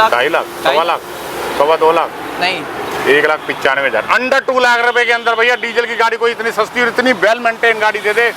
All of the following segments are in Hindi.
2.5 लाख, 1.25 लाख, 2.25 लाख नहीं 1,95,000 अंडर 2 लाख रुपए के अंदर भैया डीजल की गाड़ी कोई इतनी सस्ती और इतनी वेल मेंटेन गाड़ी दे दे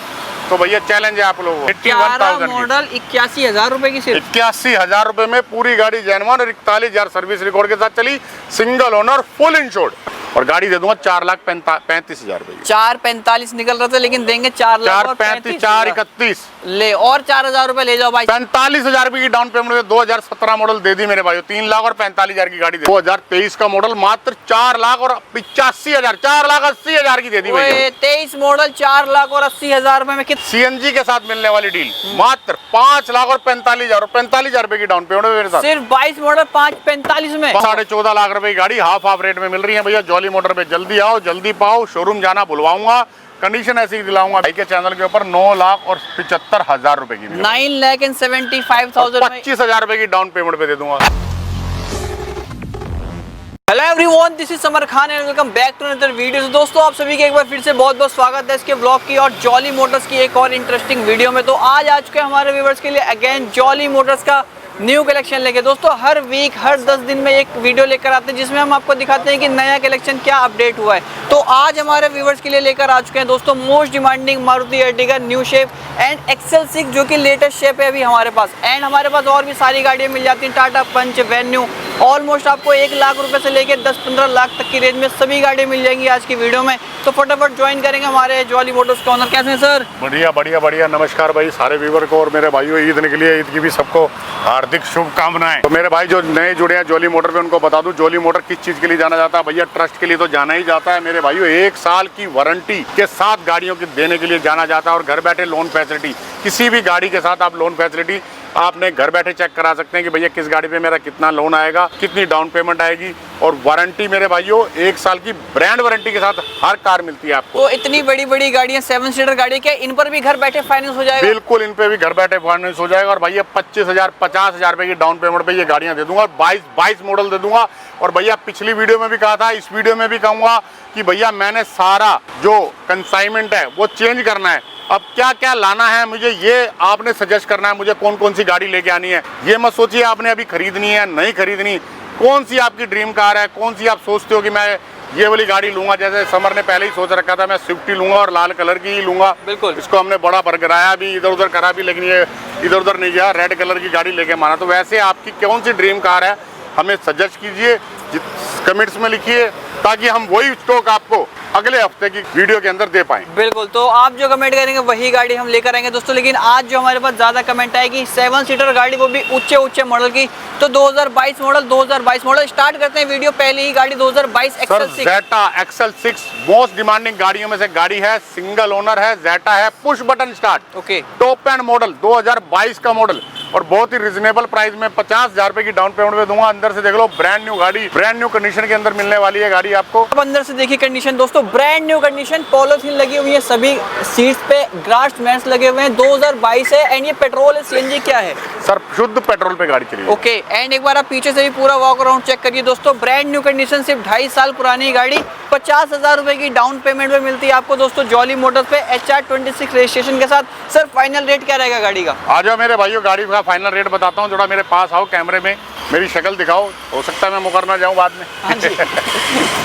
तो भैया चैलेंज है आप लोगों को। 11 मॉडल 81,000 रुपए की सिर्फ 81,000 रुपए में पूरी गाड़ी जेनवन और 41,000 सर्विस रिकॉर्ड के साथ चली, सिंगल ओनर, फुल इंश्योर्ड, और गाड़ी दे दूंगा 4,35,000 रुपए की। 4,45 निकल रहा था लेकिन देंगे 4,35,000, 4,31 ले और 4,000 रुपए ले जाओ भाई। 45,000 रुपए की डाउन पेमेंट में 2017 मॉडल दे दी मेरे भाई। 3 लाख और 45,000 की गाड़ी 2023 का मॉडल मात्र 4 लाख और 85,000, 4,80,000 की दे दी भैया। 23 मॉडल 4,80,000 रुपए में कितना? सीएनजी के साथ मिलने वाली डील मात्र 5 लाख और 45,000 और 45,000 रुपए की डाउन पेमेंट मेरे साथ। सिर्फ 22 मॉडल 5,45 में 14.5 लाख रुपए की गाड़ी हाफ रेट में मिल रही है भैया। जॉली मोटर पे जल्दी आओ, जल्दी पाओ, शोरूम जाना बुलवाऊंगा, कंडीशन ऐसी ही दिलाऊंगा भाई के चैनल के ऊपर। 9,75,000 रुपए की 9,75,000 25,000 रुपए की डाउन पेमेंट पे दे दूंगा। Hello everyone, this is Samar Khan and welcome back to another video. दोस्तों आप सभी के एक बार फिर से बहुत बहुत स्वागत है इसके ब्लॉग की और जॉली मोटर्स की एक और इंटरेस्टिंग वीडियो में। तो आज चुके हमारे व्यूवर्स के लिए अगेन जॉली मोटर्स का न्यू कलेक्शन लेके। दोस्तों हर वीक हर 10 दिन में एक वीडियो लेकर आते हैं जिसमें हम आपको दिखाते हैं कि नया कलेक्शन क्या अपडेट हुआ है। तो आज हमारे व्यूवर्स के लिए लेकर आ चुके हैं दोस्तों most demanding Maruti Ertiga new shape and XL 6 जो कि लेटेस्ट शेप है अभी हमारे पास। एंड हमारे पास और भी सारी गाड़ियाँ मिल जाती हैं, टाटा पंच, वेन्यू, ऑलमोस्ट आपको 1 लाख रुपए से लेकर 10-15 लाख तक की रेंज में सभी गाड़ियाँ मिल जाएंगी आज की वीडियो में। तो फटाफट ज्वाइन करेंगे हमारे जॉली मोटर्स के ऑनर। कैसे हैं सर? बढ़िया बढ़िया बढ़िया। नमस्कार भाई सारे व्यूवर को और मेरे भाइयों, ईद निकली है, ईद की भी सबको हार्दिक शुभकामनाएं। तो मेरे भाई जो नए जुड़े हैं जॉली मोटर पे उनको बता दूं जॉली मोटर किस चीज के लिए जाना जाता है भैया। ट्रस्ट के लिए तो जाना ही जाता है मेरे भाइयों। 1 साल की वारंटी के साथ गाड़ियों की देने के लिए जाना जाता है और घर बैठे लोन फैसिलिटी, किसी भी गाड़ी के साथ आप लोन फैसिलिटी आपने घर बैठे चेक करा सकते हैं कि भैया किस गाड़ी पे मेरा कितना लोन आएगा, कितनी डाउन पेमेंट आएगी। और वारंटी मेरे भाइयों 1 साल की ब्रांड वारंटी के साथ हर कार मिलती है आपको। तो इतनी बड़ी बड़ी गाड़ियाँ 7 सीटर गाड़ी क्या इन पर भी घर बैठे फाइनेंस हो जाएगा? बिल्कुल, इन पे भी घर बैठे फाइनेंस हो जाएगा। और भैया 25,000 50,000 रुपए की डाउन पेमेंट पे ये गाड़ियां दे दूंगा। 22 मॉडल दे दूंगा। और भैया पिछली वीडियो में भी कहा था, इस वीडियो में भी कहूंगा कि भैया मैंने सारा जो कंसाइनमेंट है वो चेंज करना है। अब क्या क्या लाना है मुझे ये आपने सजेस्ट करना है, मुझे कौन कौन सी गाड़ी लेके आनी है। ये मत सोचिए आपने अभी खरीदनी है नहीं खरीदनी, कौन सी आपकी ड्रीम कार है, कौन सी आप सोचते हो कि मैं ये वाली गाड़ी लूंगा। जैसे समर ने पहले ही सोच रखा था मैं स्विफ्ट ही लूंगा और लाल कलर की ही लूंगा। बिल्कुल, इसको हमने बड़ा बरगराया भी, इधर उधर करा भी, लेकिन ये इधर उधर नहीं गया, रेड कलर की गाड़ी लेके माना। तो वैसे आपकी कौन सी ड्रीम कार है हमें सजेस्ट कीजिए, कमेंट्स में लिखिए, ताकि हम वही स्टॉक आपको अगले हफ्ते की वीडियो के अंदर दे पाएं। बिल्कुल, तो आप जो कमेंट करेंगे वही गाड़ी हम लेकर आएंगे दोस्तों। लेकिन आज जो हमारे पास ज्यादा कमेंट आएगी 7 सीटर गाड़ी, वो भी ऊंचे मॉडल की। तो 2022 मॉडल स्टार्ट करते हैं वीडियो। पहली ही गाड़ी 2022 एक्सेल 6 जेटा एक्सेल 6 मोस्ट डिमांडिंग गाड़ियों में से गाड़ी है, सिंगल ओनर है, जेटा है, push button start, okay, top and model 2022 का मॉडल और बहुत ही रिजनेबल प्राइस में 50,000 रुपए की डाउन पेमेंट में दूंगा। अंदर से देख लो, ब्रांड न्यू गाड़ी, ब्रांड न्यू कंडीशन के अंदर मिलने वाली है गाड़ी आपको। अब अंदर से देखिए कंडीशन दोस्तों, ब्रांड न्यू कंडीशन, पॉलिथीन लगी हुई है सभी सीट्स पे, ग्रास मैट्स लगे हुए हैं। 2022 है एंड ये पेट्रोल है, सीएनजी क्या है सर? शुद्ध पेट्रोल पे गाड़ी चली है। ओके, एंड एक बार आप पीछे से भी पूरा वॉक अराउंड चेक करिए दोस्तों। ब्रांड न्यू कंडीशन, सिर्फ 2.5 साल पुरानी गाड़ी, 50,000 रुपए की डाउन पेमेंट में मिलती है आपको दोस्तों जॉली मोटर्स पे HR26 रजिस्ट्रेशन के साथ। सर फाइनल रेट क्या रहेगा गाड़ी का? आ जाओ मेरे भाइयों, गाड़ी का फाइनल रेट बताता हूँ। थोड़ा मेरे पास आओ, कैमरे में मेरी शक्ल दिखाओ, हो सकता है मैं मुकरना जाऊँ बाद में। हाँ जी।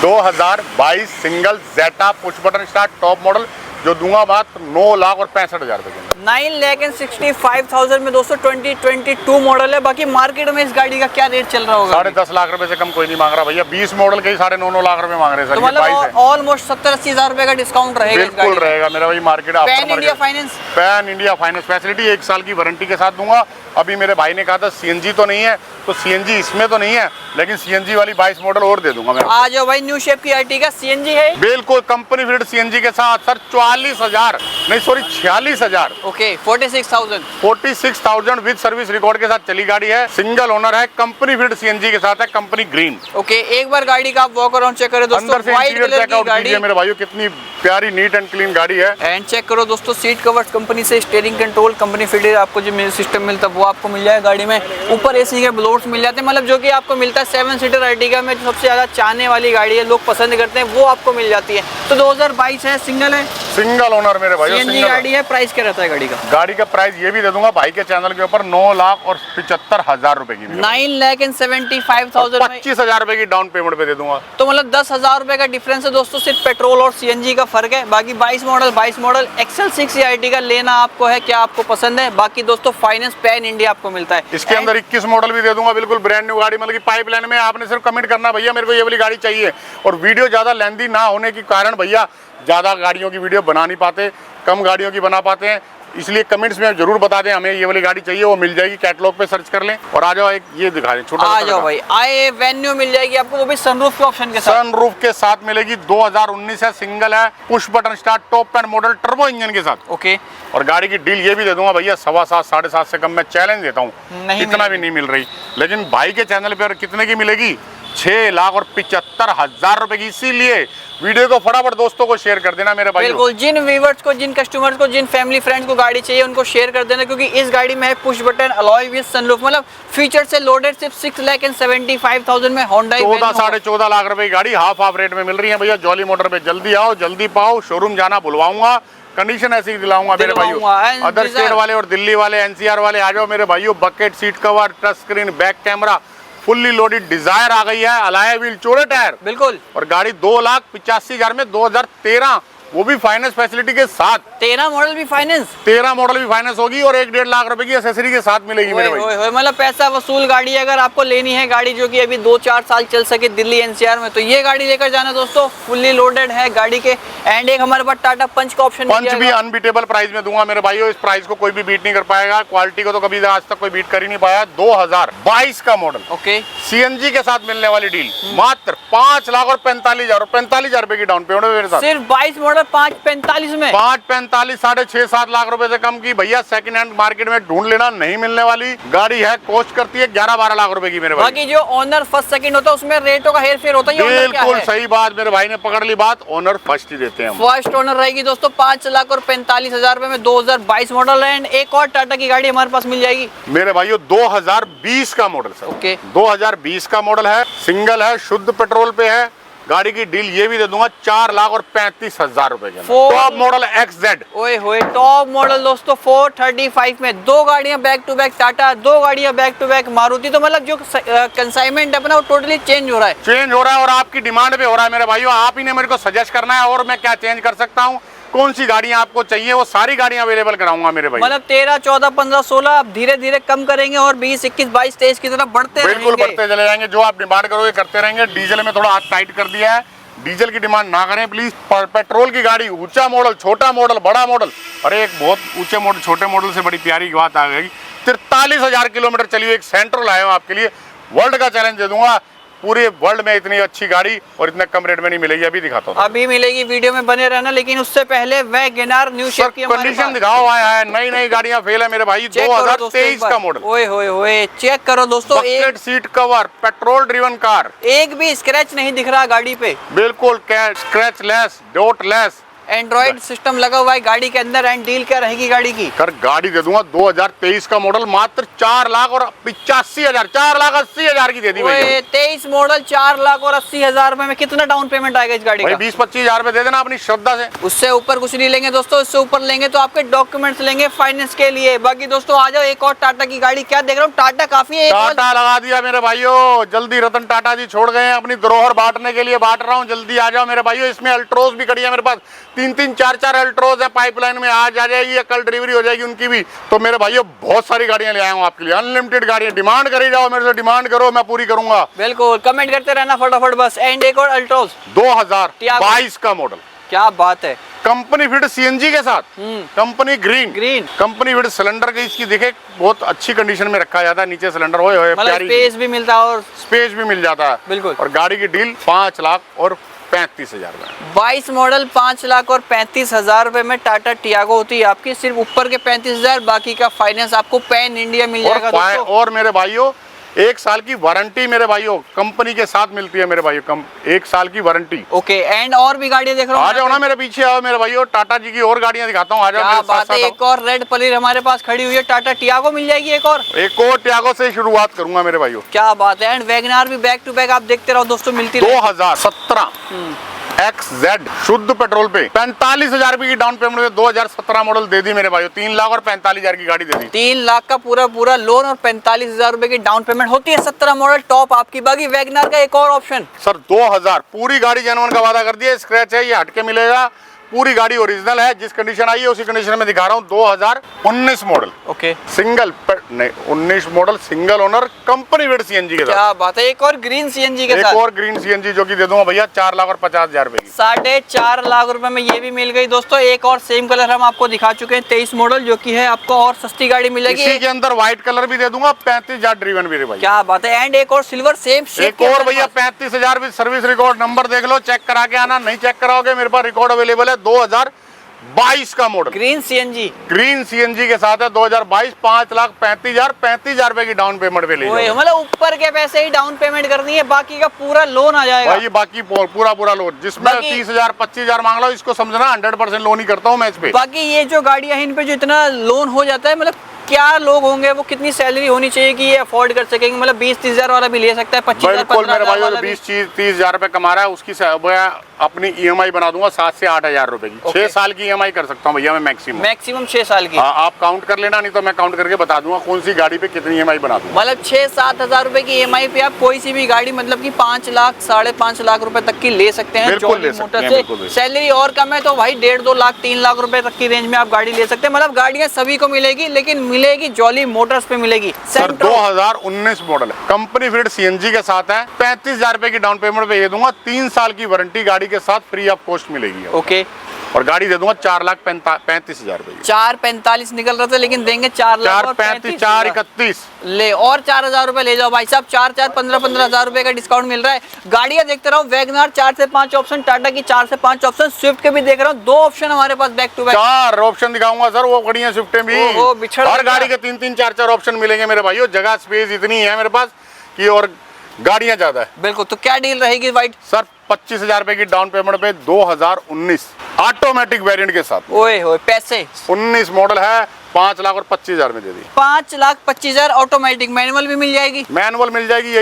2022 single Zeta push button start top model जो दूंगा बात 9,65,000 रुपए के 9,65,000 में दोस्तों 2022 मॉडल है। बाकी मार्केट में इस गाड़ी का क्या रेट चल रहा होगा? 10.5 लाख रुपए से कम कोई नहीं मांग रहा भैया। 20 मॉडल के ही 9.5 लाख रुपए मांग रहे हैं सर। तो मतलब ऑलमोस्ट 70-80 हजार रुपए का डिस्काउंट रहेगा। बिल्कुल रहेगा मेरा भाई। Market pan India finance, pan India finance facility 1 साल की वारंटी के साथ दूंगा। अभी मेरे भाई ने कहा था सीएनजी तो नहीं है, तो सीएनजी इसमें तो नहीं है, लेकिन सीएनजी वाली 22 मॉडल और दे दूंगा मैं। आ जाओ भाई, न्यू शेप की अर्टिगा सीएनजी है, बिल्कुल कंपनी फिटेड सीएनजी के साथ sir. 46,000 okay, 46,000 with service record के साथ चली गाड़ी है, सिंगल ओनर है, कंपनी फिटेड सीएनजी के साथ है, कंपनी ग्रीन। ओके, एक बार गाड़ी का आप वॉक अराउंड चेक करें दोस्तों। अंदर से इंटीरियर चेकआउट कीजिए मेरे भाइयों, कितनी प्यारी नीट एंड क्लीन गाड़ी है। एंड चेक करो दोस्तों, सीट कवर्स कंपनी से, स्टीयरिंग कंट्रोल कंपनी फिटेड, आपको जो सिस्टम मिलता है वो आपको मिल जाएगा गाड़ी में। ऊपर एसी के ब्लोअर्स मिल जाते हैं, मतलब जो कि आपको मिलता है 7 सीटर अर्टिगा में, जो सबसे ज्यादा चाहने वाली गाड़ी है, लोग पसंद करते हैं, वो आपको मिल जाती है। तो 2022 है, सिंगल है, सिंगल ओनर मेरे भाई, सीएनजी गाड़ी है। प्राइस क्या रहता है गाड़ी का? गाड़ी का प्राइस ये भी दे दूंगा भाई के चैनल के ऊपर 9,75,000 रुपए की, 9,75,000 में 25,000 रुपए की डाउन पेमेंट पे दे दूंगा। तो मतलब 10,000 रुपए का डिफरेंस है दोस्तों, सिर्फ पेट्रोल और सीएनजी का फर्क है। बाकी 22 मॉडल XL6 EIT का लेना आपको है, क्या आपको पसंद है? बाकी दोस्तों फाइनेंस पैन इंडिया आपको मिलता है। इसके अंदर 21 मॉडल भी दे दूंगा, बिल्कुल ब्रांड न्यू गाड़ी, मतलब कि पाइपलाइन में। आपने सिर्फ कमेंट करना भैया मेरे को ये वाली गाड़ी चाहिए, और वीडियो ज्यादा लेंथी ना होने के कारण भैया ज्यादा गाड़ियों की वीडियो बना नहीं पाते, कम गाड़ियों की बना पाते हैं, इसलिए कमेंट्स में जरूर बता दें हमें ये वाली गाड़ी चाहिए, वो मिल जाएगी। कैटलॉग पे सर्च कर लें। और आ जाओ, एक ये दिखा दें, छोटा आ जाओ भाई, आए वेन्यू मिल जाएगी आपको, वो भी सनरूफ के ऑप्शन के साथ। सनरूफ के साथ मिलेगी, 2019 है, सिंगल है, push button start, top and model, turbo engine के साथ। ओके। और गाड़ी की डील ये भी दे दूंगा भैया, 7.25 7.5 से कम मैं चैलेंज देता हूँ, इतना भी नहीं मिल रही। लेकिन भाई के चैनल पर कितने की मिलेगी? 6,75,000 रुपए की। इसीलिए वीडियो को फटाफट दोस्तों को शेयर कर देना मेरे भाई। बिल्कुल, जिन व्यूअर्स को, जिन कस्टमर्स को, जिन फैमिली फ्रेंड्स को गाड़ी चाहिए उनको शेयर कर देना, क्योंकि इस गाड़ी में है push button, alloy wheel, sunroof, मतलब फीचर से लोडेड सिर्फ 6,75,000 में होंडा 14 लाख रुपए की गाड़ी हाफ रेट में मिल रही है भैया जॉली मोटर पे। जल्दी आओ, जल्दी पाओ, शोरूम जाना बुलवाऊंगा, कंडीशन ऐसी ही दिलाऊंगा मेरे भाइयों। अदर स्टेट वाले और दिल्ली वाले, NCR वाले आ जाओ मेरे भाइयों। Bucket, seat cover, touch screen, back camera, fully loaded Dzire आ गई है, अलाय व्हील, चौड़े टायर, बिल्कुल। और गाड़ी 2,85,000 में 2013, वो भी फाइनेंस फैसिलिटी के साथ। 13 मॉडल भी फाइनेंस? 13 मॉडल भी फाइनेंस होगी, और 1-1.5 लाख रुपए की एसेसरी के साथ मिलेगी मेरे भाई। मतलब पैसा वसूल गाड़ी है। अगर आपको लेनी है गाड़ी जो कि अभी 2-4 साल चल सके दिल्ली NCR में, तो ये गाड़ी लेकर जाना दोस्तों, फुल्ली लोडेड है गाड़ी के। एंड एक हमारे पास टाटा पंच का ऑप्शन, पंच भी अनबीटेबल प्राइस में दूंगा मेरे भाइयों। इस प्राइस को कोई भी बीट नहीं कर पाएगा, क्वालिटी को तो कभी आज तक कोई बीट कर ही नहीं पाया। 2022 का मॉडल, ओके, CNG के साथ मिलने वाली डील, मात्र 5,45,000 रुपए की डाउन पेमेंट मेरे साथ। सिर्फ 22 मॉडल 5,45 में, 5,45, 6.5-7 लाख रुपए से कम की भैया सेकंड हैंड मार्केट में ढूंढ लेना, नहीं मिलने वाली गाड़ी है। कॉस्ट करती है 11-12 लाख रुपए की मेरे भाई। बाकी जो ओनर फर्स्ट सेकंड होता है उसमें रेटों का हेर फेर होता है। बिल्कुल सही बात मेरे भाई ने पकड़ ली बात, ओनर फर्स्ट ही देते हैं हम। फर्स्ट ओनर रहेगी दोस्तों 5,45,000 रुपए में 2022 मॉडल है। एंड एक और टाटा की गाड़ी हमारे पास मिल जाएगी मेरे भाइयों, 2020 का मॉडल सर। ओके, 2020 का मॉडल है, सिंगल है, शुद्ध पेट्रोल पे है। गाड़ी की डील ये भी दे दूंगा 4,35,000 रुपए के। टॉप मॉडल XZ, ओए होए, टॉप मॉडल दोस्तों 435 में। 2 गाड़ियां बैक टू बैक टाटा, 2 गाड़ियां बैक टू बैक मारुति। तो मतलब जो कंसाइनमेंट है अपना वो टोटली चेंज हो रहा है, और आपकी डिमांड पे हो रहा है मेरे भाइयों। आप ही ने मेरे को सजेस्ट करना है, और मैं क्या चेंज कर सकता हूँ, कौन सी गाड़ियां आपको चाहिए, वो सारी गाड़ियां अवेलेबल कराऊंगा मेरे भाई। मतलब 13, 14, 15, 16 आप धीरे धीरे कम करेंगे और 20, 21, 22, 23 की तरफ बढ़ते रहेंगे। बिल्कुल बढ़ते चले जाएंगे, जो आप डिमांड करोगे करते रहेंगे। डीजल में थोड़ा हाथ टाइट कर दिया है, डीजल की डिमांड ना करें प्लीज। पेट्रोल की गाड़ी, ऊंचा मॉडल, छोटा मॉडल, बड़ा मॉडल। अरे एक बहुत ऊंचे मॉडल, छोटे मॉडल से बड़ी प्यारी बात आ गई। 43,000 किलोमीटर चली हुई एक सेंट्रो लाया हूं आपके लिए, वर्ल्ड का चैलेंज दे दूंगा। पूरे वर्ल्ड में इतनी अच्छी गाड़ी और इतने कम रेट में नहीं मिलेगी। अभी दिखाता हूँ, अभी मिलेगी, वीडियो में बने रहना। लेकिन उससे पहले वैगनआर न्यू शेप की कंडीशन दिखाओ। आया है, नई गाड़ियां फेल है मेरे भाई। 2023 का मॉडल। ओए होए होए, चेक करो दोस्तों, एक seat cover, petrol driven car, एक भी स्क्रैच नहीं दिख रहा गाड़ी पे, बिल्कुल scratch less, dot less. Android system लगा हुआ है गाड़ी के अंदर। एंड डील क्या रहेगी गाड़ी की? कर गाड़ी दे दूंगा 2023 का मॉडल, मात्र 4,85,000, 4,80,000 की दे दी भाई। 23 मॉडल 4,80,000 रुपए में कितना डाउन पेमेंट आएगा इस गाड़ी का? 20-25,000 रुपए दे देना अपनी श्रद्धा से। उससे ऊपर कुछ नहीं लेंगे दोस्तों। इससे ऊपर लेंगे तो आपके डॉक्यूमेंट्स लेंगे फाइनेंस के लिए। बाकी दोस्तों आ जाओ, एक और टाटा की गाड़ी, क्या देख रहा हूँ, टाटा काफी टाटा लगा दिया मेरे भाइयों। जल्दी रतन टाटा जी छोड़ गए हैं, अपनी धरोहर बांटने के लिए बांट रहा हूँ। जल्दी आ जाओ मेरे भाइयों। इसमें अल्ट्रोज भी खड़ी है मेरे पास, 3-3, 4-4 अल्ट्रोज है पाइपलाइन में। आज आ जाएगी या कल डिलीवरी हो जाएगी उनकी भी। तो मेरे भाइयों बहुत सारी गाड़ियां ले आया हूं आपके लिए, अनलिमिटेड गाड़ियां। डिमांड करी जाओ मेरे से, डिमांड करो, मैं पूरी करूंगा। बिल्कुल, कमेंट करते रहना फटाफट बस। एंड एक और अल्ट्रोज 2022 का मॉडल, क्या बात है, कंपनी फिट CNG के साथ, company green company fit cylinder की। इसकी देखे बहुत अच्छी कंडीशन में रखा जाता है, नीचे सिलेंडर हो प्यारी, स्पेस भी मिलता है और स्पेस भी मिल जाता है। बिल्कुल। और गाड़ी की डील 5,35,000 में। 22 मॉडल 5,35,000 रुपए में टाटा टियागो होती है आपकी। सिर्फ ऊपर के 35,000, बाकी का फाइनेंस आपको पैन इंडिया मिल जाएगा दोस्तों। और मेरे भाइयों 1 साल की वारंटी मेरे भाइयों कंपनी के साथ मिलती है मेरे भाइयों, 1 साल की वारंटी। ओके, एंड और भी गाड़ियां देख रहा हूँ। आ जाओ ना मेरे पीछे, आओ मेरे भाइयों, टाटा जी की और गाड़ियां दिखाता हूँ। आ जाओ मेरे साथ साथ। एक और रेड पलीर हमारे पास खड़ी हुई है, टाटा टियागो मिल जाएगी। एक और टियागो से शुरुआत करूंगा मेरे भाइयों। क्या बात है। एंड वैगनआर भी बैक टू बैक आप देखते रहो दोस्तों, मिलती 2017 XZ शुद्ध पेट्रोल पे 45,000 रुपए की डाउन पेमेंट में 2017 मॉडल दे दी मेरे भाइयों। 3,45,000 की गाड़ी दे दी। 3 लाख का पूरा लोन और 45,000 रुपए की डाउन पेमेंट होती है। 17 मॉडल टॉप आपकी बाकी वैगनर का एक और ऑप्शन सर 2000 पूरी गाड़ी जेन्युइन का वादा कर दिया। स्क्रैच है ये हटके मिलेगा। पूरी गाड़ी ओरिजिनल है। जिस कंडीशन आई है उसी कंडीशन में दिखा रहा हूँ। 2019 मॉडल ओके सिंगल नहीं 19 मॉडल सिंगल ओनर कंपनी वेड सीएनजी के साथ। क्या बात है। एक और ग्रीन सीएनजी के एक साथ और ग्रीन सीएनजी जो कि दे दूंगा भैया 4,50,000 रुपए की। 4.5 लाख रुपए में ये भी मिल गई दोस्तों। एक और सेम कलर हम आपको दिखा चुके हैं 23 मॉडल जो कि है आपको और सस्ती गाड़ी मिलेगी। इसी के अंदर व्हाइट कलर भी दे दूंगा 35,000 ड्रीवन भी भाई। क्या बात है। एंड एक और सिल्वर सेम एक और भैया 35,000 भी सर्विस रिकॉर्ड नंबर देख लो चेक करा के आना। नहीं चेक कराओगे मेरे पास रिकॉर्ड अवेलेबल है। 2022 का मॉडल ग्रीन सीएनजी के साथ है। 2022 5,35,000 रुपए की डाउन पेमेंट पे ले जाओ। मतलब ऊपर के पैसे ही डाउन पेमेंट करनी है बाकी का पूरा लोन आ जाएगा भाई। बाकी पूरा लोन जिसमें 30,000 25,000 मांग लो इसको समझना 100% लोन ही करता हूँ मैं इस पे। बाकी ये जो गाड़ियां हैं इन पे जो इतना लोन हो जाता है मतलब क्या लोग होंगे वो कितनी सैलरी होनी चाहिए कि ये अफोर्ड कर सकेंगे। मतलब 20-30,000 वाला भी ले सकता है 25,000 बिल्कुल मेरे भाई वाला 20-30,000 रुपए कमा रहा है उसकी अपनी EMI बना दूंगा 7 से 8,000 रुपए की। 6 साल की EMI कर सकता हूँ भैया मैं मैक्सिमम 6 साल की। आप काउंट कर लेना नहीं तो मैं काउंट करके बता दूंगा कौन सी गाड़ी पे कितनी EMI बना दूंगा। मतलब 6-7 हजार रुपए की EMI पे आप कोई सी भी गाड़ी मतलब कि 5 लाख 5.5 लाख रुपए तक की ले सकते हैं। जॉली मोटर से सैलरी और कम है तो भाई 1.5-2 लाख 3 लाख रुपए तक की रेंज में आप गाड़ी ले सकते हैं। मतलब गाड़ियां सभी को मिलेगी लेकिन मिलेगी जॉली मोटर्स पे मिलेगी। सर 2019 मॉडल है कंपनी फिटेड CNG के साथ है। 35,000 रुपए की डाउन पेमेंट पे ये दूंगा। 3 साल की वारंटी गाड़ी के साथ फ्री ऑफ कॉस्ट मिलेगी। ओके और गाड़ी दे दूंगा 4,35,000 रुपए की। 4.45 निकल रहा था लेकिन देंगे 4,35,000 4,31 ले और 4,000 रुपए ले जाओ भाई साहब। 15,000 रुपए का डिस्काउंट मिल रहा है। गाड़ियां देखते रहो वैगनर 4 से 5 ऑप्शन, टाटा की 4 से 5 ऑप्शन, स्विफ्ट के भी देख रहा हूँ 2 ऑप्शन हमारे पास बैक टू बैक। 4 ऑप्शन दिखाऊंगा सर वो गाड़ियां स्विफ्ट में भी। हर गाड़ी के 3-3 4-4 ऑप्शन मिलेंगे मेरे भाइयों। जगह स्पेस इतनी है मेरे पास कि और गाड़ियां ज्यादा है। बिल्कुल। तो क्या डील रहेगी वाइट? सर 25,000 रुपए की डाउन पेमेंट पे 2019 ऑटोमेटिक वेरिएंट के साथ। ओए होए पैसे 19 मॉडल है 5,25,000 में दे दी। 5,25,000 ऑटोमेटिक। मैनुअल भी मिल जाएगी? मैनुअल मिल जाएगी।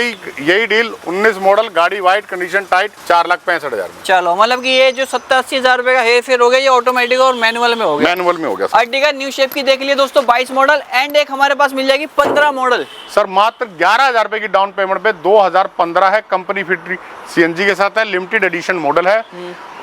यही डील 19 मॉडल गाड़ी वाइट कंडीशन टाइट 4,65,000 में। चलो मतलब कि ये जो 70-80 हजार रुपए का हेर फेर हो गया ये ऑटोमेटिक और मैनुअल में हो गया। मैनुअल में हो गया। अर्टिगा न्यू शेप की देख लिए दोस्तों 22 मॉडल एंड एक हमारे पास मिल जाएगी 15 मॉडल। सर मात्र 11,000 रुपए की डाउन पेमेंट पे 2015 है कंपनी फिटेड CNG के साथ है। लिमिटेड एडिशन मॉडल है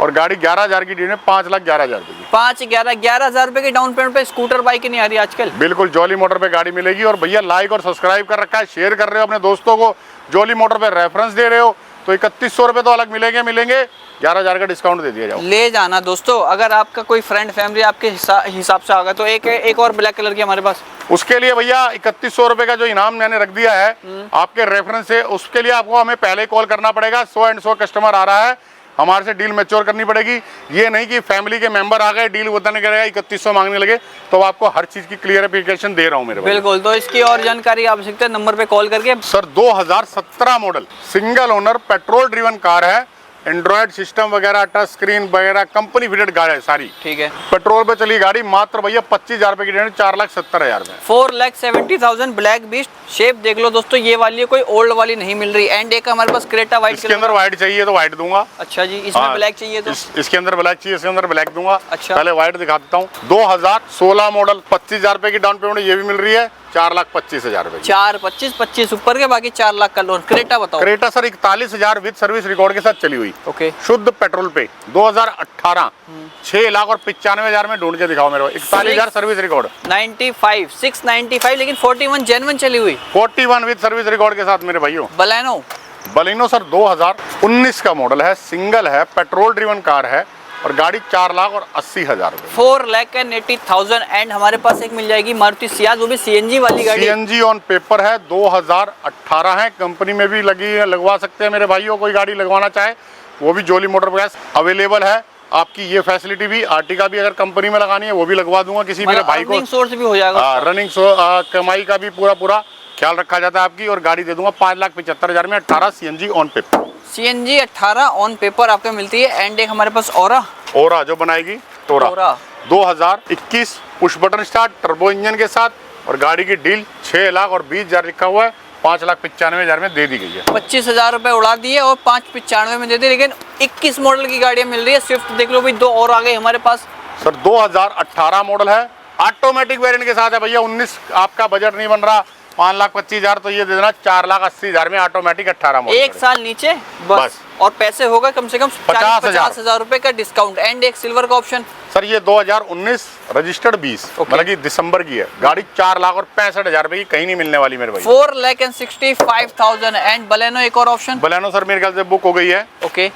और गाड़ी 11,000 की डील में 5,11,000 रुपए की। 11,000 रुपए की डाउन पेमेंट पे स्कूटर बाइक नहीं आ रही आजकल। बिल्कुल जॉली मोटर पे गाड़ी मिलेगी। और भैया लाइक और सब्सक्राइब कर रखा है, शेयर कर रहे हो अपने दोस्तों को, जॉली मोटर पे रेफरेंस दे रहे हो तो 3100 रुपए तो अलग मिलेंगे। 11,000 का डिस्काउंट दे दिया जाओ। ले जाना दोस्तों। अगर आपका कोई फ्रेंड फैमिली आपके हिसाब से आ गया तो एक और ब्लैक कलर की हमारे पास उसके लिए भैया 3100 रुपए का जो इनाम मैंने रख दिया है आपके रेफरेंस से। उसके लिए आपको हमें पहले कॉल करना पड़ेगा। 100 कस्टमर आ रहा है हमारे से डील मैच्योर करनी पड़ेगी। ये नहीं कि फैमिली के मेंबर आ गए डील बताने करेगा 3100 मांगने लगे। तो आपको हर चीज की क्लियरिफिकेशन दे रहा हूँ मेरे भाई। बिल्कुल। तो इसकी और जानकारी आवश्यकता है नंबर पे कॉल करके। Sir 2017 model single owner petrol driven car है। एंड्रॉइड सिस्टम वगैरह टच स्क्रीन वगैरह कंपनी फिटेड गाड़ी है सारी। ठीक है। पेट्रोल पे चली गाड़ी मात्र भैया 25,000 रुपए की 4,70,000 में। 4,70,000 ब्लैक बीस्ट। शेप देख लो दोस्तों ये वाली है, कोई ओल्ड वाली नहीं मिल रही। एंड एक हमारे पास क्रेटा व्हाइट। इसके अंदर व्हाइट चाहिए तो व्हाइट दूंगा। अच्छा जी। इसमें ब्लैक चाहिए तो इसके अंदर ब्लैक चाहिए, इसके अंदर ब्लैक दूंगा। अच्छा। पहले व्हाइट दिखा देता हूँ। 2016 मॉडल 25,000 रुपए की डाउन पेमेंट ये भी मिल रही है 4,25,000 रुपए। 4,25,25 ऊपर के बाकी 4 लाख का लोन। क्रेटा बताओ। Creta sir 41,000 with service record के साथ चली हुई। ओके। शुद्ध पेट्रोल पे 2018 6,95,000 में ढूंढ के दिखाओ मेरे को। 41,000 सर्विस रिकॉर्ड। 695 लेकिन 41 जेन्युइन चली हुई। 41 विद सर्विस रिकॉर्ड के साथ मेरे भाइयों। बलेनो सर 2019 का मॉडल है, सिंगल है, पेट्रोल ड्रिवन कार है और गाड़ी 4,80,000 रुपए। 4,80,000 एंड हमारे पास एक मिल जाएगी मारुति सियाज, वो भी CNG वाली गाड़ी। CNG ऑन पेपर है 2018 है। कंपनी में भी लगवा सकते हैं मेरे भाइयों। कोई गाड़ी लगवाना चाहे वो भी जॉली मोटर गैस अवेलेबल है। आपकी ये फैसिलिटी भी आर्टिका भी अगर कंपनी में लगानी है वो भी लगवा दूंगा किसी मेरे भाई को। सोर्स भी हो जाएगा। रनिंग कमाई का भी पूरा ख्याल रखा जाता है आपकी। और गाड़ी दे दूंगा 5,75,000 में 18 CNG on paper. CNG 18 on paper आपको मिलती है। एंड एक हमारे पास ओरा जो बनाएगी टोरा 2021 push button start turbo engine के साथ और गाड़ी की डील 6,20,000 लिखा हुआ है 5,95,000 में दे दी गई है। 25,000 रुपए उड़ा दिए और 5,95 में दे दी। लेकिन 21 मॉडल की गाड़ियां मिल रही है। स्विफ्ट देख लो भाई, दो और आ गई हमारे पास। सर 2018 मॉडल है, ऑटोमेटिक वेरिएंट के साथ है भैया। 19 आपका बजट नहीं बन रहा, 5,25,000, तो ये दे देना 4,80,000 में ऑटोमेटिक 18 मॉडल। एक साल नीचे बस। और पैसे होगा कम से कम 50,000 रुपए का डिस्काउंट। एंड एक सिल्वर का ऑप्शन। सर ये 2019 रजिस्टर्ड 20 मतलब कि दिसंबर की है गाड़ी। 4,65,000 रुपए की कहीं नहीं मिलने वाली मेरे भाई। 4,65,000। एंड बलेनो एक और ऑप्शन। बलेनो सर मेरे ख्याल से बुक हो गई है। ओके,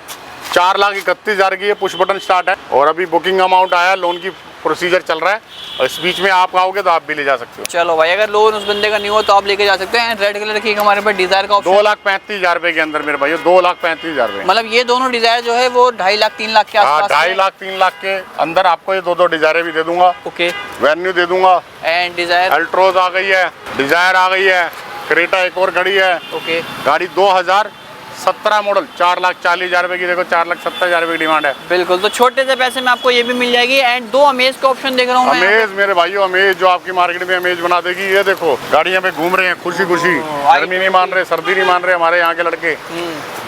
4,31,000 की है, पुश बटन स्टार्ट है और अभी बुकिंग अमाउंट आया, लोन की प्रोसीजर चल रहा है और इस बीच में आप आओगे तो आप भी ले जा सकते हो। चलो भाई, अगर लोन उस बंदे का नहीं हो तो आप लेके जा सकते हैं। रेड कलर की हमारे पास डिजायर का ऑप्शन 2,35,000 रुपए के अंदर मेरे भाई, 2,35,000 रुपए। मतलब ये दोनों डिजायर जो है वो 2.5 लाख 3 लाख के हाँ, आसपास। 2.5 लाख 3 लाख के अंदर आपको ये दो डिजायरें भी दे दूंगा। ओके, वेन्यू दे दूंगा। एंड डिजायर अल्ट्रोज आ गई है, डिजायर आ गई है, क्रेटा एक और खड़ी है। ओके, गाड़ी 2017 मॉडल, 4,40,000 रुपए की। देखो 4,70,000 रुपए की डिमांड है। बिल्कुल, तो छोटे से पैसे में आपको ये भी मिल जाएगी। एंड 2 अमेज का ऑप्शन देख रहा हूँ मैं। अमेज मेरे भाइयों, अमेज जो आपकी मार्केट में अमेज बना देगी। ये देखो गाड़ियां पे घूम रहे हैं खुशी खुशी, गर्मी नहीं मान रहे, सर्दी नहीं मान रहे हमारे यहाँ के लड़के।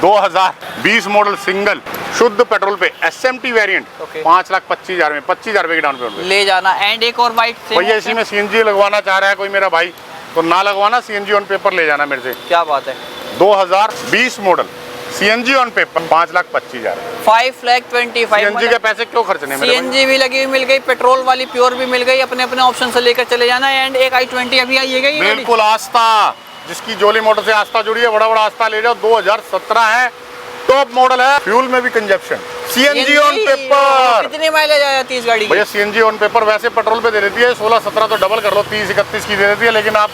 2020 मॉडल सिंगल शुद्ध पेट्रोल पे SMT वेरिएंट, 5,25,000 में 25,000 रुपए की डाउन पेमेंट ले जाना। एंड एक और वाइट से भैया, इसी में CNG लगवाना चाह रहा है कोई मेरा भाई तो ना लगवाना, CNG ऑन पेपर ले जाना मेरे से। क्या बात है। 2020 model CNG on paper 5,25,000। 5,25,000। CNG के पैसे क्यों खर्चने मेरे भाई? CNG भी लगी हुई मिल गई, पेट्रोल वाली प्योर भी मिल गई। अपने अपने ऑप्शन से लेकर चले जाना। एंड एक i20 अभी आई है। बिल्कुल, आस्था, जिसकी जोली मोटर से आस्था जुड़ी है, बड़ा बड़ा आस्था ले जाओ। 2017 है, टॉप मॉडल है, फ्यूल में भी कंजप्शन, CNG ऑन पेपर। कितनी माइलेज आ जाती है इस गाड़ी की? भैया CNG ऑन पेपर वैसे पेट्रोल पे दे देती है 16-17, तो डबल कर लो 30-31 की दे देती है, लेकिन आप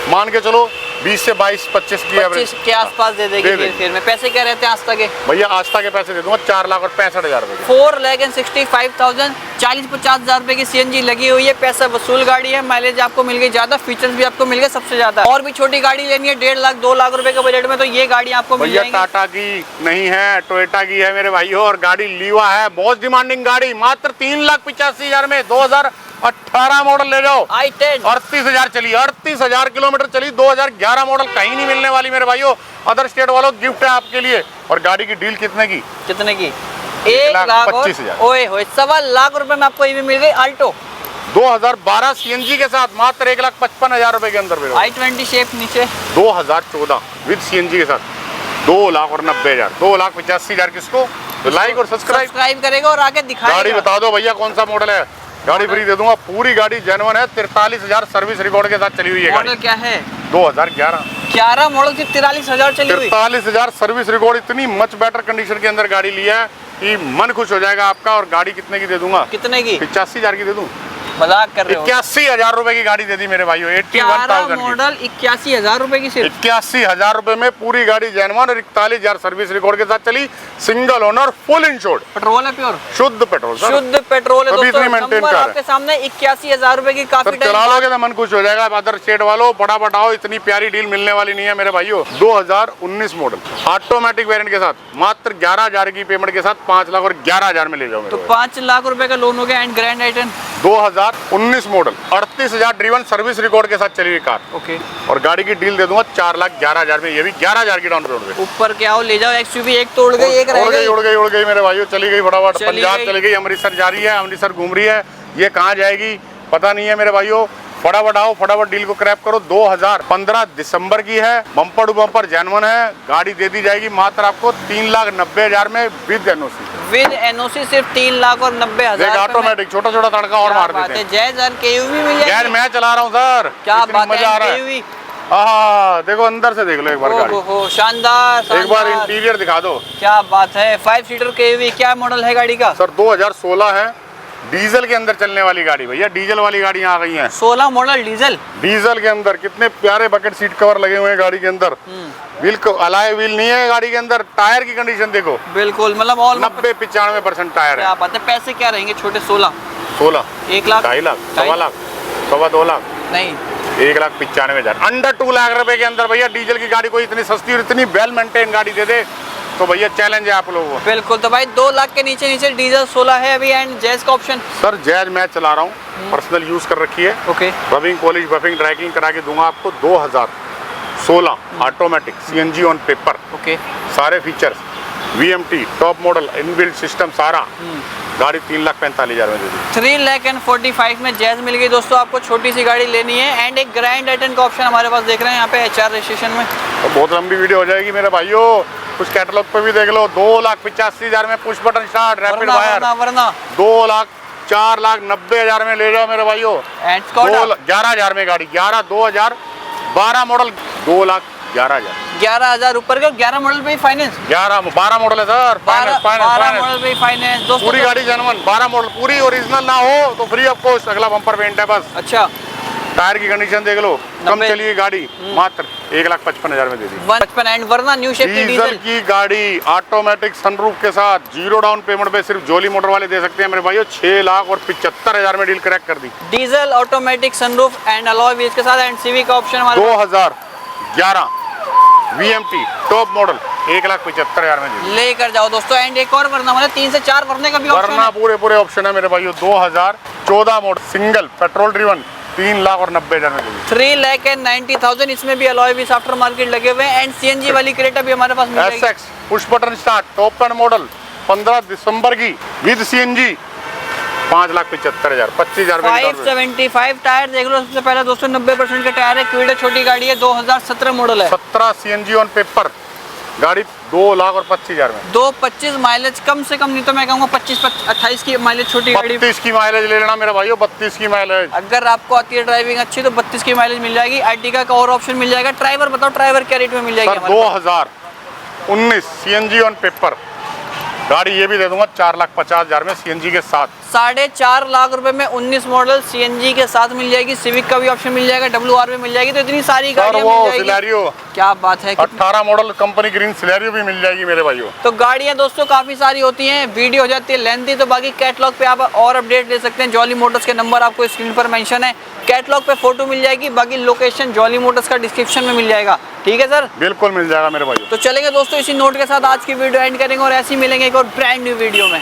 मान के चलो 20 से 22-25 की एवरेज के आसपास दे देगी। फिर में पैसे क्या रहते हैं आस्था के? भैया आस्था के पैसे दे दूंगा 4,65,000 रुपए। 4,65,000, 40-50,000 रुपए की CNG लगी हुई है। पैसा वसूल गाड़ी है। माइलेज आपको मिल गई ज्यादा, फीचर्स भी आपको मिल गए सबसे ज्यादा। और भी छोटी गाड़ी लेनी है 1.5 लाख 2 लाख रुपए के बजट में, तो ये गाड़ी आपको मिल जाएगी। टाटा की नहीं है, टोयोटा की है मेरे भाइयों। और गाड़ी लीवा है, बहुत डिमांडिंग गाड़ी, मात्र 3,85,000 में 2018 मॉडल ले जाओ। i10 38,000 चली, 38,000 किलोमीटर चली, 2011 मॉडल, कहीं नहीं मिलने वाली मेरे भाइयों। अदर स्टेट वालों गिफ्ट है आपके लिए। और गाड़ी की डील कितने की? कितने की? 1,25,000। ओए होए, 1.25 लाख रुपए में आपको ये भी मिल गई अल्टो 2012 CNG के साथ, मात्र 1,55,000 रुपए के अंदर मिलेगा। i20 शेप नीचे 2014 विद CNG के साथ 2,90,000, 2,85,000 किसको? तो लाइक और सब्सक्राइब करेगा और आगे दिखाएगा। गाड़ी बता दो भैया कौन सा मॉडल है, गाड़ी फ्री दे दूंगा। पूरी गाड़ी जेन्युइन है, 43,000 सर्विस रिकॉर्ड के साथ चली हुई है। मॉडल क्या है? 2011 मॉडल की 43,000 चली हुई। 43,000 सर्विस रिकॉर्ड, इतनी मच बेटर कंडीशन के अंदर गाड़ी ली है कि मन खुश हो जाएगा आपका। और गाड़ी कितने की दे दूंगा? कितने की? 85,000 की दे दूं? मजाक कर रहे हो? 81,000 रुपए की गाड़ी दे दी मेरे भाइयों। 81,000 मॉडल 81,000 रुपए की सिर्फ। 81,000 रुपए में पूरी गाड़ी जेन्युइन और 41,000 सर्विस रिकॉर्ड के साथ चली, single owner, full insured, petrol है प्योर, शुद्ध पेट्रोल सर। शुद्ध पेट्रोल है दोस्तों। मेंटेन नंबर आपके सामने 81,000 रुपए की काफी चला लोगे तो मन खुश हो जाएगा। अदर स्टेट वालों फटाफट आओ, इतनी प्यारी डील मिलने वाली नहीं है मेरे भाइयों। 2019 मॉडल ऑटोमेटिक वेरिएंट के साथ, मात्र 11,000 की पेमेंट के साथ 5,11,000 में ले जाओ। तो 5 लाख रुपए का लोन हो गया। And grand i10 2019 model, 38,000 driven, service record के साथ चली हुई कार। ओके, और गाड़ी की डील दे दूंगा 4,11,000 में, ये भी 11,000 की डाउन पेमेंट पे। ऊपर क्या हो ले जाओ। XUV एक तो उड़ गई, एक रह गई। उड़ गई मेरे भाइयों, चली गई फटाफट। पंजाब चली गई, अमृतसर जा रही है, अमृतसर घूम रही है, ये कहाँ जाएगी पता नहीं है मेरे भाइयों। फटाफट आओ, फटाफट डील को क्रैप करो। 2015 दिसंबर की है, बम्पर टू बम्पर जेन्युइन है। गाड़ी दे दी जाएगी मात्र आपको 3,90,000 में विद NOC। विद NOC सिर्फ 3,90,000। ऑटोमेटिक छोटा छोटा तड़का और मार देते हैं। जैज़ KUV मिल जाएगी। मैं चला रहा हूँ सर, क्या बात है। मजा आ रहा है। देखो अंदर से देख लो एक बार गाड़ी। शानदार। एक बार इंटीरियर दिखा दो। क्या बात है। 5 सीटर KUV। क्या मॉडल है गाड़ी का? सर 2016 है, डीजल के अंदर चलने वाली गाड़ी। भैया डीजल वाली गाड़ियां आ गई हैं। 16 मॉडल डीजल। डीजल के अंदर कितने प्यारे बकेट सीट कवर लगे हुए हैं गाड़ी के अंदर। व्हील को अलाय व्हील नहीं है गाड़ी के अंदर। टायर की कंडीशन देखो, बिल्कुल मतलब ऑल 90-95% टायर है। क्या बात है। पैसे क्या रहेंगे छोटे? 16 1 लाख, 2.5 लाख, 1.25 लाख, 2.25 लाख नहीं, 1,95,000, अंडर 2 लाख रुपए के अंदर भैया डीजल की गाड़ी कोई इतनी सस्ती और इतनी वेल मेंटेन गाड़ी दे दे तो भैया चैलेंज है आप लोगों को। बिल्कुल। तो भाई 2 लाख के नीचे नीचे डीजल 16 है अभी। एंड जैज़ का ऑप्शन? सर जैज़ मैं चला रहा हूँ, पर्सनल यूज कर रखी है। ओके, रबिंग पॉलिश बफिंग ड्राइकिंग करा के दूंगा आपको। 2016 automatic CNG on paper. Okay, सारे features VMT top model inbuilt system सारा, गाड़ी 3,45,000 में दे दी। 3,45,000 में जैज मिल गई दोस्तों। आपको छोटी सी गाड़ी लेनी है एंड एक ग्रैंड आइटन का ऑप्शन हमारे पास देख रहे हैं यहाँ पे HR रजिस्ट्रेशन में। तो बहुत लंबी वीडियो हो जाएगी मेरे भाइयों, कुछ कैटलॉग पे भी देख लो। 2,85,000 में push button start rapid wire, वरना 4,90,000 में ले जाओ मेरे भाइयों। एंड स्कॉडा 11,000 में गाड़ी, 2012 मॉडल, 2,11,000। 11,000 ऊपर का 11 मॉडल पे फाइनेंस, 12 मॉडल है सर, 12 मॉडल पे फाइनेंस दोस्तों। पूरी गाड़ी जेन्युइन 12 मॉडल, पूरी ओरिजिनल ना हो तो फ्री ऑफ कॉस्ट अगला बम्पर पेंट है बस। अच्छा, टायर की कंडीशन देख लो, कम चली हुई गाड़ी मात्र 1,55,000 में दे दी। 155 एंड वरना न्यू शेप की डीजल की गाड़ी ऑटोमेटिक सनरूफ के साथ 0 डाउन पेमेंट पे सिर्फ जोली मोटर वाले दे सकते हैं मेरे भाइयों। 6,75,000 में डील क्रैक कर दी। Diesel automatic sunroof and alloy wheels के साथ एंड सीवी का ऑप्शन हमारे 2011 VMT टॉप मॉडल 1,75,000 में दे दी। लेकर जाओ दोस्तों। एंड एक और वरना मतलब 3 से 4 भरने का भी ऑप्शन वरना है। पूरे ऑप्शन है मेरे भाइयों। 2014 मॉडल सिंगल पेट्रोल ड्रिवन 3,90,000 में दे दी। 3,90,000 इसमें भी अलॉय व्हील्स आफ्टर मार्केट लगे हुए हैं एंड CNG वाली क्रेटा भी हमारे पास मिल जाएगी। SX push button start top and model 15 दिसंबर की विद CNG 5,75,000, 25,000 में 575 टायर देख लो। सबसे पहले दोस्तों 90% के टायर है। क्विडा छोटी गाड़ी है, 2017 मॉडल है। 17 CNG ऑन पेपर, गाड़ी 2,25,000 में। 225 माइलेज कम से कम नहीं तो मैं कहूँगा 25-28 की माइलेज छोटी गाड़ी। 32 की माइलेज ले लेना मेरे भाइयों, 32 की माइलेज। अगर आपको आती है ड्राइविंग अच्छी तो 32 की माइलेज मिल जाएगी। Ertiga का और ऑप्शन मिल जाएगा। ड्राइवर बताओ, ड्राइवर क्या रेट में मिल जाएगी? सर 2019 CNG ऑन पेपर गाड़ी ये भी दे दूंगा 4,50,000 में CNG के साथ। 4.5 लाख रुपए में 19 मॉडल CNG के साथ मिल जाएगी। सिविक का भी ऑप्शन मिल जाएगा, WR में मिल जाएगी। तो इतनी सारी गाड़ियां मिल जाएगी। सिलेरियो, क्या बात है। 18 मॉडल कंपनी ग्रीन सिलेरियो भी मिल जाएगी मेरे भाइयों। तो गाड़ियां दोस्तों काफी सारी होती हैं, वीडियो हो जाती है लेंथी। तो बाकी कैटलॉग पे आप और अपडेट ले सकते हैं। जॉली मोटर्स के नंबर आपको स्क्रीन पर मेंशन है, कैटलॉग पे फोटो मिल जाएगी। बाकी लोकेशन जॉली मोटर्स का डिस्क्रिप्शन में मिल जाएगा। ठीक है सर, बिल्कुल मिल जाएगा मेरे भाइयों। तो चलेंगे दोस्तों इसी नोट के साथ आज की वीडियो एंड करेंगे और ऐसे ही मिलेंगे एक और ब्रांड न्यू वीडियो में।